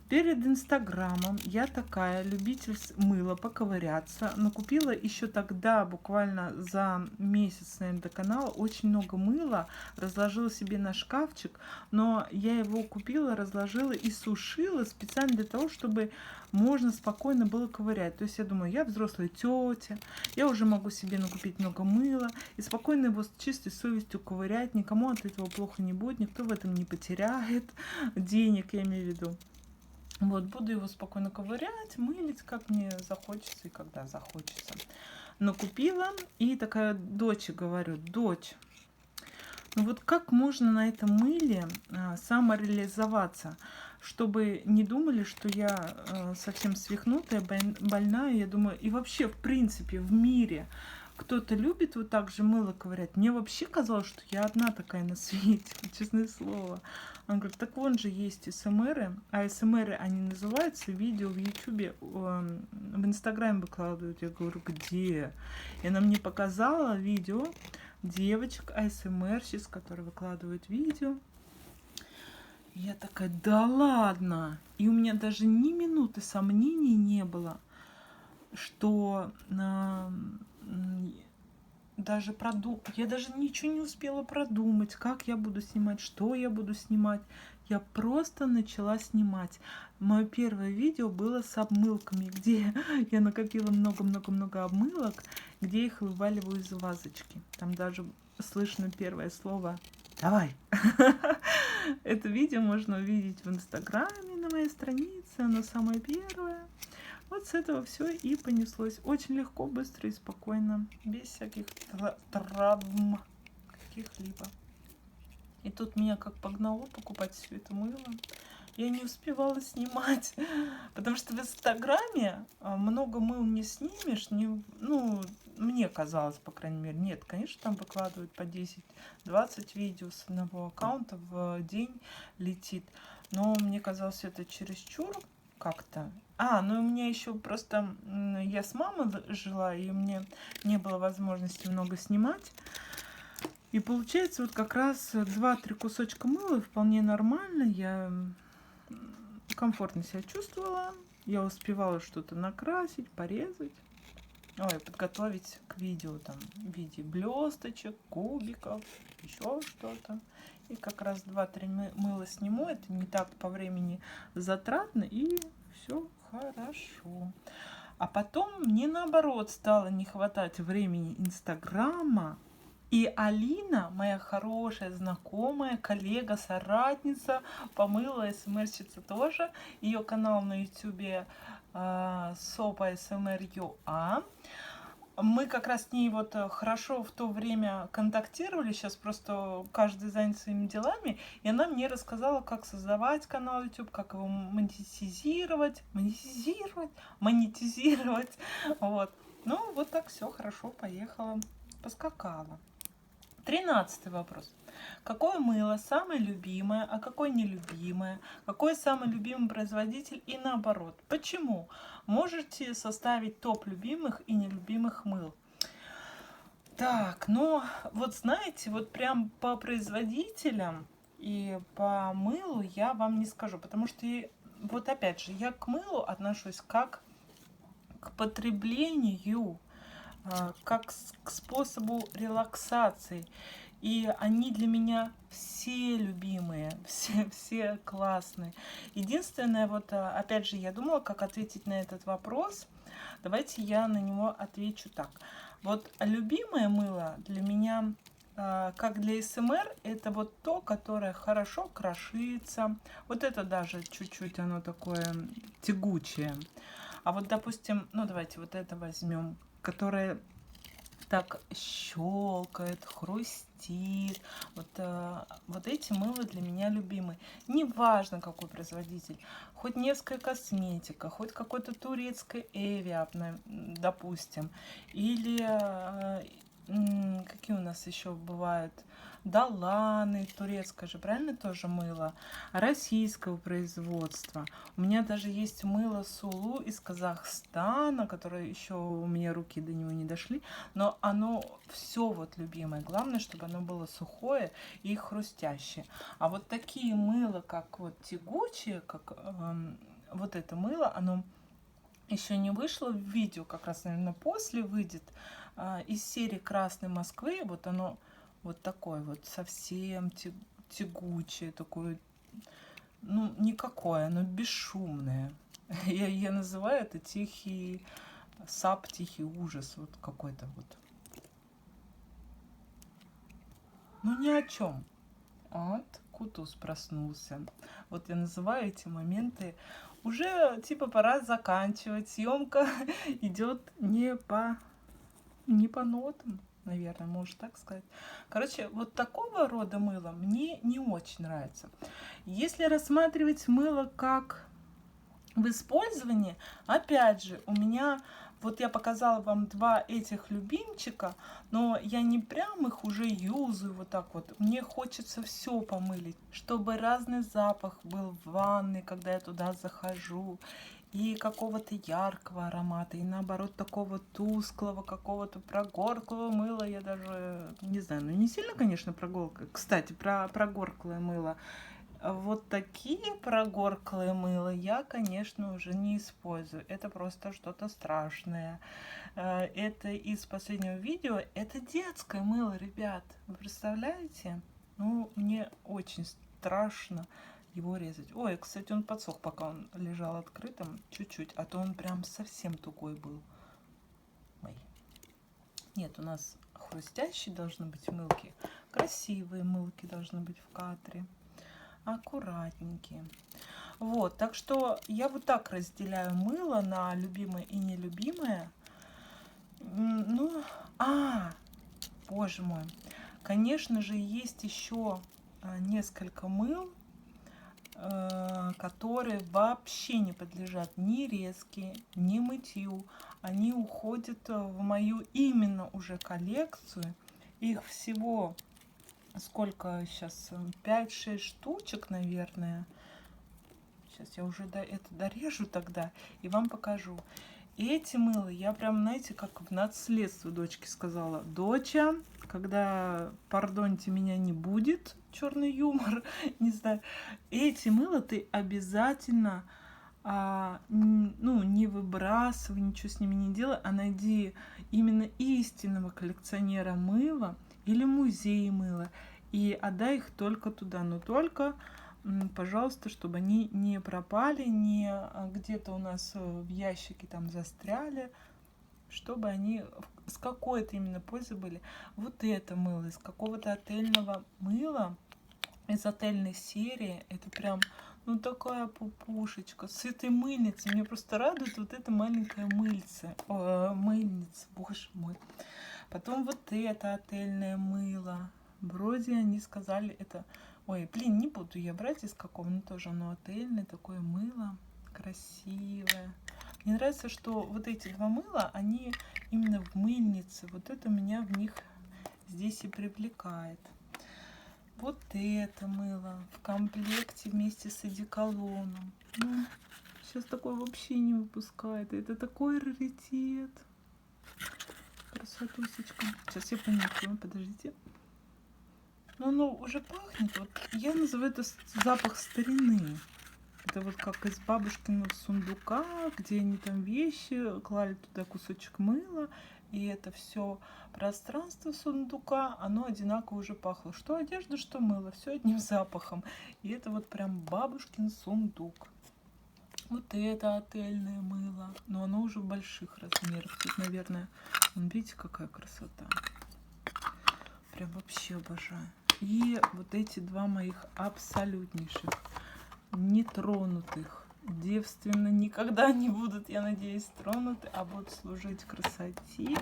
Перед Инстаграмом я такая любитель мыла поковыряться, но купила еще тогда, буквально за месяц, наверное, до канала, очень много мыла, разложила себе на шкафчик, но я его купила, разложила и сушила специально для того, чтобы можно спокойно было ковырять. То есть я думаю, я взрослая тетя, я уже могу себе накупить много мыла и спокойно его с чистой совестью ковырять, никому от этого плохо не будет, никто в этом не потеряет денег, я имею в виду. Вот, буду его спокойно ковырять, мылить, как мне захочется и когда захочется. Но купила, и такая дочь, говорю, дочь, ну вот как можно на этом мыле самореализоваться, чтобы не думали, что я совсем свихнутая, больная, я думаю, и вообще, в принципе, в мире, кто-то любит вот так же мыло ковырять. Мне вообще казалось, что я одна такая на свете, честное слово. Он говорит, так вон же есть СМРы, а СМРы, они называются, видео в Ютубе, в Инстаграме выкладывают. Я говорю, где? И она мне показала видео девочек АСМРщиц, которые выкладывают видео. И я такая, да ладно! И у меня даже ни минуты сомнений не было, что я даже ничего не успела продумать, как я буду снимать, что я буду снимать. Я просто начала снимать. Мое первое видео было с обмылками, где я накопила много-много-много обмылок, где их вываливаю из вазочки. Там даже слышно первое слово «давай». Это видео можно увидеть в Инстаграме на моей странице, оно самое первое. Вот с этого все и понеслось. Очень легко, быстро и спокойно, без всяких травм каких-либо. И тут меня как погнало покупать все это мыло. Я не успевала снимать, потому что в Инстаграме много мыл не снимешь. Ну, мне казалось, по крайней мере. Нет, конечно, там выкладывают по 10-20 видео с одного аккаунта в день летит. Но мне казалось, это чересчур как-то. Ну у меня еще просто я с мамой жила, и у меня не было возможности много снимать. И получается, вот как раз 2-3 кусочка мыла вполне нормально. Я комфортно себя чувствовала. Я успевала что-то накрасить, порезать. Подготовить к видео там в виде блесточек, кубиков, еще что-то. И как раз 2-3 мыла сниму. Это не так по времени затратно, и все хорошо. А потом мне наоборот стало не хватать времени Инстаграма. И Алина, моя хорошая знакомая, коллега, соратница, помыла СМРщица тоже. Ее канал на ютубе Сопа СМР.ua. Мы как раз с ней вот хорошо в то время контактировали, сейчас просто каждый занят своими делами, и она мне рассказала, как создавать канал YouTube, как его монетизировать. Вот. Ну, вот так все хорошо, поехала, поскакала. 13 вопрос. Какое мыло самое любимое, а какое нелюбимое? Какой самый любимый производитель и наоборот? Почему? Можете составить топ любимых и нелюбимых мыл. Так, ну вот знаете, вот прям по производителям и по мылу я вам не скажу, потому что вот опять же, я к мылу отношусь как к потреблению, как к способу релаксации. И они для меня все любимые, все классные. Единственное, вот опять же, я думала, как ответить на этот вопрос. Давайте я на него отвечу так. Вот любимое мыло для меня, как для СМР, это вот то, которое хорошо крошится. Вот это даже чуть-чуть оно такое тягучее. А вот, допустим, ну давайте вот это возьмем, которое так щелкает, хрустит. Вот эти мыло для меня любимые. Неважно, какой производитель. Хоть Невская косметика, хоть какой-то турецкий Эвиап, допустим. Или какие у нас еще бывают? Даланы, турецкое же, правильно, тоже мыло, российского производства. У меня даже есть мыло Сулу из Казахстана, которое еще у меня руки до него не дошли, но оно все вот любимое. Главное, чтобы оно было сухое и хрустящее. А вот такие мыла, как вот тягучие, как вот это мыло, оно еще не вышло в видео, как раз, наверное, после выйдет, из серии Красной Москвы. Вот оно вот такое вот совсем тягучее, такое, ну, никакое, оно бесшумное. Я называю это тихий сап, тихий ужас, вот какой-то вот. Ну, ни о чем. Вот, Кутуз проснулся. Вот я называю эти моменты. Уже типа пора заканчивать. Съемка идет не по нотам, наверное, можно так сказать. Короче, вот такого рода мыло мне не очень нравится. Если рассматривать мыло как в использовании, опять же, у меня, вот я показала вам два этих любимчика, но я не прям их уже юзаю вот так вот. Мне хочется все помылить, чтобы разный запах был в ванной, когда я туда захожу. И какого-то яркого аромата, и наоборот такого тусклого, какого-то прогорклого мыла. Я даже не знаю, ну не сильно, конечно, прогорклое. Кстати, про прогорклое мыло. Вот такие прогорклые мыла я, конечно, уже не использую. Это просто что-то страшное. Это из последнего видео. Это детское мыло, ребят. Вы представляете? Ну, мне очень страшно его резать. Ой, кстати, он подсох, пока он лежал открытым. Чуть-чуть. А то он прям совсем тугой был. Ой. Нет, у нас хрустящие должны быть мылки. Красивые мылки должны быть в кадре. Аккуратненькие. Вот, так что я вот так разделяю мыло на любимое и нелюбимое. Ну, боже мой. Конечно же, есть еще несколько мыл, которые вообще не подлежат ни резке, ни мытью. Они уходят в мою именно уже коллекцию. Их всего сколько сейчас? 5-6 штучек, наверное. Сейчас я уже это дорежу тогда и вам покажу. И эти мыла я прям, знаете, как в наследство дочке сказала: доча, когда, пардоньте меня, не будет, черный юмор, не знаю, эти мыла ты обязательно ну, не выбрасывай, ничего с ними не делай, а найди именно истинного коллекционера мыла или музей мыла и отдай их только туда, но только, пожалуйста, чтобы они не пропали, не где-то у нас в ящике там застряли, чтобы они с какой-то именно пользой были. Вот это мыло из какого-то отельного мыла, из отельной серии, это прям, ну, такая пупушечка с этой мыльницей. Меня просто радует вот эта маленькая мыльница, боже мой. Потом вот это отельное мыло. Вроде они сказали это... Ой, блин, не буду я брать из какого, но тоже оно отельное, такое мыло, красивое. Мне нравится, что вот эти два мыла, они именно в мыльнице. Вот это меня в них здесь и привлекает. Вот это мыло в комплекте вместе с одеколоном. Ну, сейчас такое вообще не выпускает. Это такой раритет. Красотусечка. Сейчас я понюхаю, подождите. Ну, оно уже пахнет. Вот я называю это запах старины. Это вот как из бабушкиного сундука, где они там вещи, клали туда кусочек мыла, и это все пространство сундука, оно одинаково уже пахло. Что одежда, что мыло, все одним запахом. И это вот прям бабушкин сундук. Вот это отельное мыло. Но оно уже в больших размерах. Тут, наверное, видите, какая красота. Прям вообще обожаю. И вот эти два моих абсолютнейших, нетронутых, девственно никогда не будут, я надеюсь, тронуты, а будут служить красоте.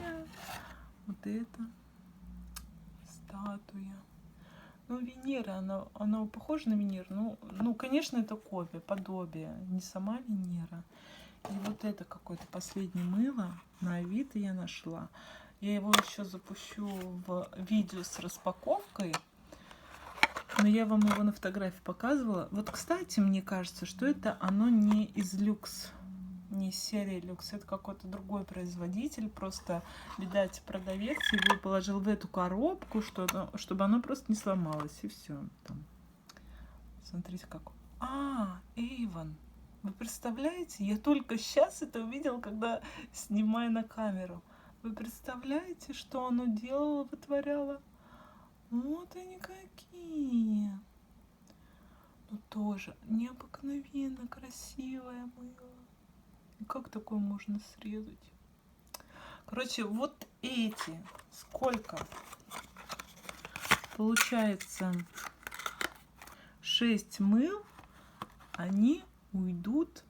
Вот это статуя. Ну, Венера, она похожа на Венеру. Ну, конечно, это копия, подобие, не сама Венера. И вот это какое-то последнее мыло на Авито я нашла. Я его еще запущу в видео с распаковкой. Но я вам его на фотографии показывала. Вот, кстати, мне кажется, что это оно не из люкс, не из серии люкс. Это какой-то другой производитель. Просто, видать, продавец его положил в эту коробку, чтобы оно просто не сломалось. И все. Там. Смотрите, как... Avon. Вы представляете? Я только сейчас это увидела, когда снимаю на камеру. Вы представляете, что оно делало, вытворяло? Вот они какие. Ну тоже необыкновенно красивое мыло. Как такое можно срезать? Короче, вот эти. Сколько? Получается 6 мыл. Они уйдут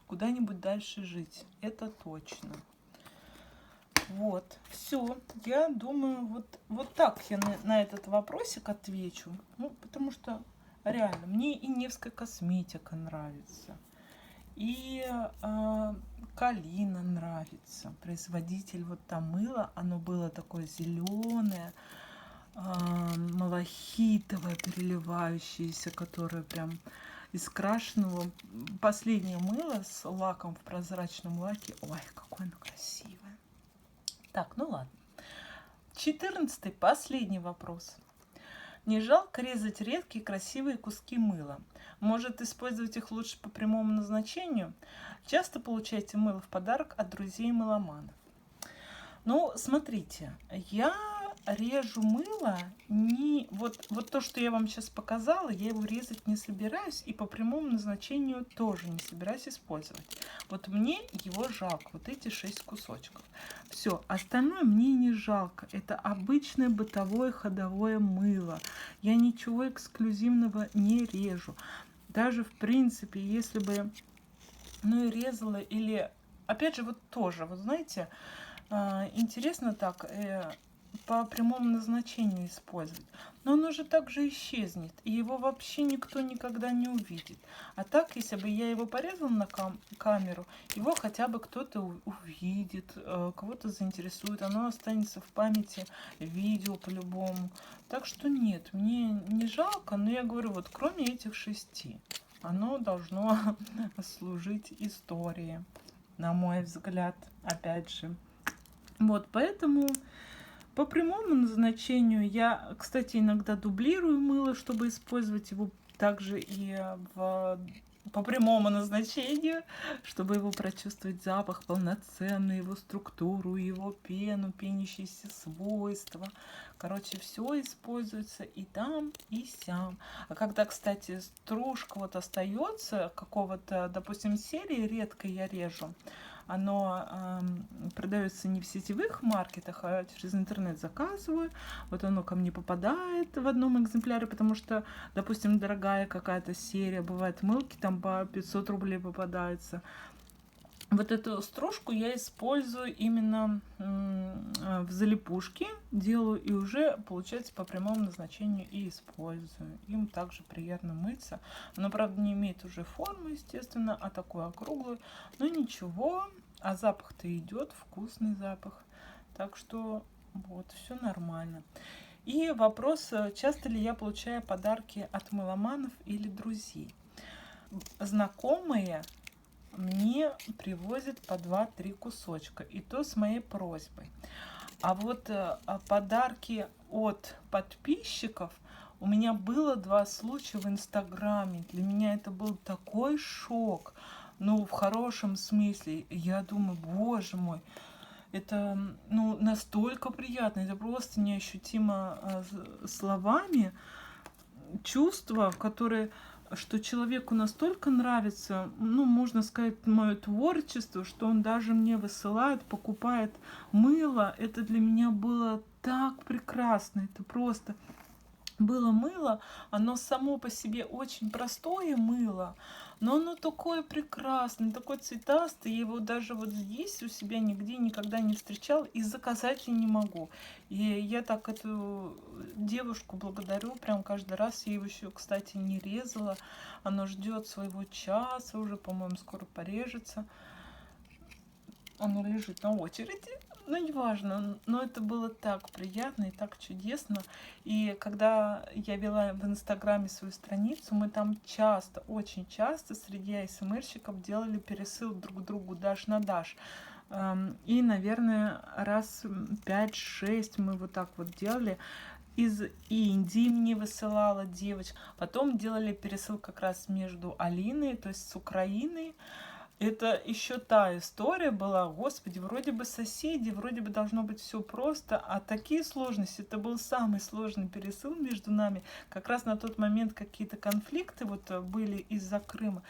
куда-нибудь дальше жить. Это точно. Вот, все. Я думаю, вот так я на этот вопросик отвечу. Ну, потому что реально, мне и Невская косметика нравится. И Калина нравится. Производитель вот там мыла, оно было такое зеленое, малахитовое, переливающееся, которое прям из крашеного. Последнее мыло с лаком в прозрачном лаке. Ой, какое оно красивое. Так, ну ладно. 14-й, последний вопрос. Не жалко резать редкие красивые куски мыла? Может, использовать их лучше по прямому назначению? Часто получаете мыло в подарок от друзей-мыломанов? Ну, смотрите, я режу мыло не... Вот то, что я вам сейчас показала, я его резать не собираюсь и по прямому назначению тоже не собираюсь использовать. Вот мне его жалко, вот эти 6 кусочков. Все, остальное мне не жалко. Это обычное бытовое ходовое мыло. Я ничего эксклюзивного не режу. Даже в принципе, если бы, ну и резала или... Опять же, вот тоже, вот знаете, интересно так, по прямому назначению использовать. Но он уже также исчезнет, и его вообще никто никогда не увидит. А так, если бы я его порезала на камеру, его хотя бы кто-то увидит, кого-то заинтересует, оно останется в памяти видео по-любому. Так что нет, мне не жалко, но я говорю, вот кроме этих 6, оно должно служить истории, на мой взгляд, опять же. Вот, поэтому по прямому назначению я, кстати, иногда дублирую мыло, чтобы использовать его также и по прямому назначению, чтобы его прочувствовать запах полноценный, его структуру, его пену, пенящиеся свойства. Короче, все используется и там, и сям. А когда, кстати, стружка вот остается какого-то, допустим, серии, редко я режу, оно продается не в сетевых маркетах, а через интернет заказываю. Вот оно ко мне попадает в одном экземпляре, потому что, допустим, дорогая какая-то серия, бывает мылки, там по 500 рублей попадается. Вот эту стружку я использую именно в залипушке, делаю и уже, получается, по прямому назначению и использую. Им также приятно мыться. Оно, правда, не имеет уже формы, естественно, а такую округлую. Но ничего, а запах-то идет, вкусный запах. Так что вот, все нормально. И вопрос, часто ли я получаю подарки от меломанов или друзей. Знакомые мне привозят по 2-3 кусочка, и то с моей просьбой. А вот подарки от подписчиков у меня было 2 случая в Инстаграме. Для меня это был такой шок. Ну, в хорошем смысле. Я думаю, боже мой, это ну, настолько приятно. Это просто неощутимо словами. Чувства, которые, что человеку настолько нравится, ну, можно сказать, мое творчество, что он даже мне высылает, покупает мыло. Это для меня было так прекрасно. Это просто было мыло, оно само по себе очень простое мыло, но оно такое прекрасное, такое цветастое. Я его даже вот здесь у себя нигде никогда не встречал и заказать я не могу. И я так эту девушку благодарю прям каждый раз. Я его еще, кстати, не резала. Оно ждет своего часа, уже, по-моему, скоро порежется. Оно лежит на очереди. Ну, неважно, но это было так приятно и так чудесно. И когда я вела в Инстаграме свою страницу, мы там часто, очень часто среди АСМРщиков делали пересыл друг другу даш на даш. И, наверное, раз 5-6 мы вот так вот делали. Из Индии мне высылала девочка. Потом делали пересыл как раз между Алиной, то есть с Украиной. Это еще та история была, господи, вроде бы соседи, вроде бы должно быть все просто, а такие сложности, это был самый сложный пересыл между нами. Как раз на тот момент какие-то конфликты вот были из-за Крыма.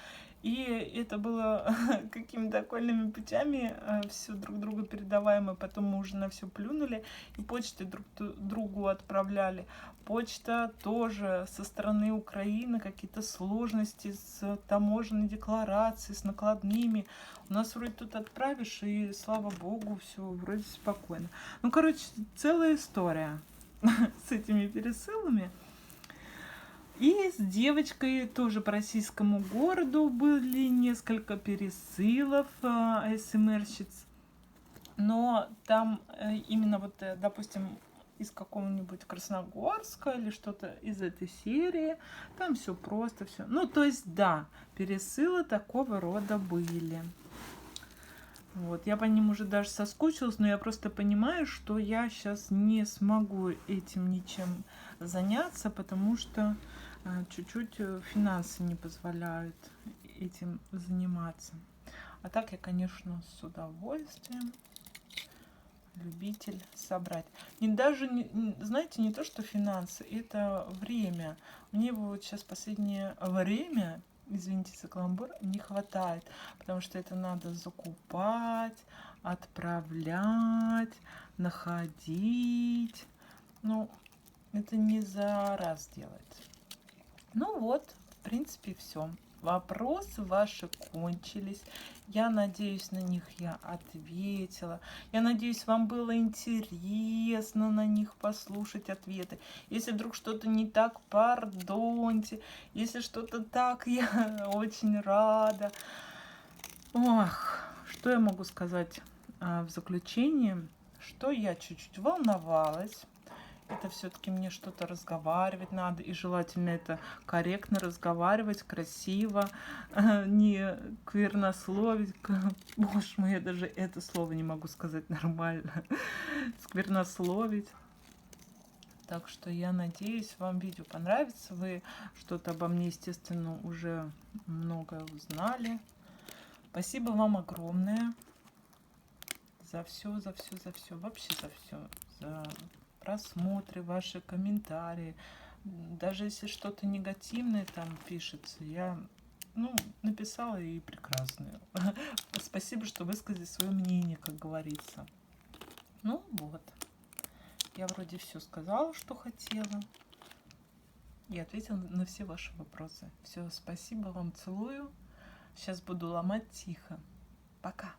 И это было какими-то окольными путями все друг другу передаваемо. Потом мы уже на все плюнули и почты друг другу отправляли. Почта тоже со стороны Украины, какие-то сложности с таможенной декларацией, с накладными. У нас вроде тут отправишь, и слава богу, все вроде спокойно. Ну, короче, целая история с этими пересылами. И с девочкой тоже по российскому городу были несколько пересылов АСМРщиц. Но там именно вот, допустим, из какого-нибудь Красногорска или что-то из этой серии, там все просто, все. Ну, то есть, да, пересылы такого рода были. Вот, я по ним уже даже соскучилась, но я просто понимаю, что я сейчас не смогу этим ничем заняться, потому что чуть-чуть финансы не позволяют этим заниматься. А так я, конечно, с удовольствием любитель собрать. И даже, знаете, не то, что финансы, это время. Мне вот сейчас последнее время, извините за каламбур, не хватает, потому что это надо закупать, отправлять, находить. Ну, это не за раз делать. Ну вот, в принципе, все. Вопросы ваши кончились. Я надеюсь, на них я ответила. Я надеюсь, вам было интересно на них послушать ответы. Если вдруг что-то не так, пардоньте. Если что-то так, я очень рада. Ох, что я могу сказать в заключение? Что я чуть-чуть волновалась. Это все-таки мне что-то разговаривать надо, и желательно это корректно разговаривать, красиво, не сквернословить. Боже мой, я даже это слово не могу сказать нормально. Сквернословить. Так что я надеюсь, вам видео понравится. Вы что-то обо мне, естественно, уже многое узнали. Спасибо вам огромное за все, вообще за все. За просмотры, ваши комментарии. Даже если что-то негативное там пишется, я написала и прекрасное. Спасибо, что высказали свое мнение, как говорится. Ну вот. Я вроде все сказала, что хотела. И ответила на все ваши вопросы. Все, спасибо вам, целую. Сейчас буду ломать тихо. Пока.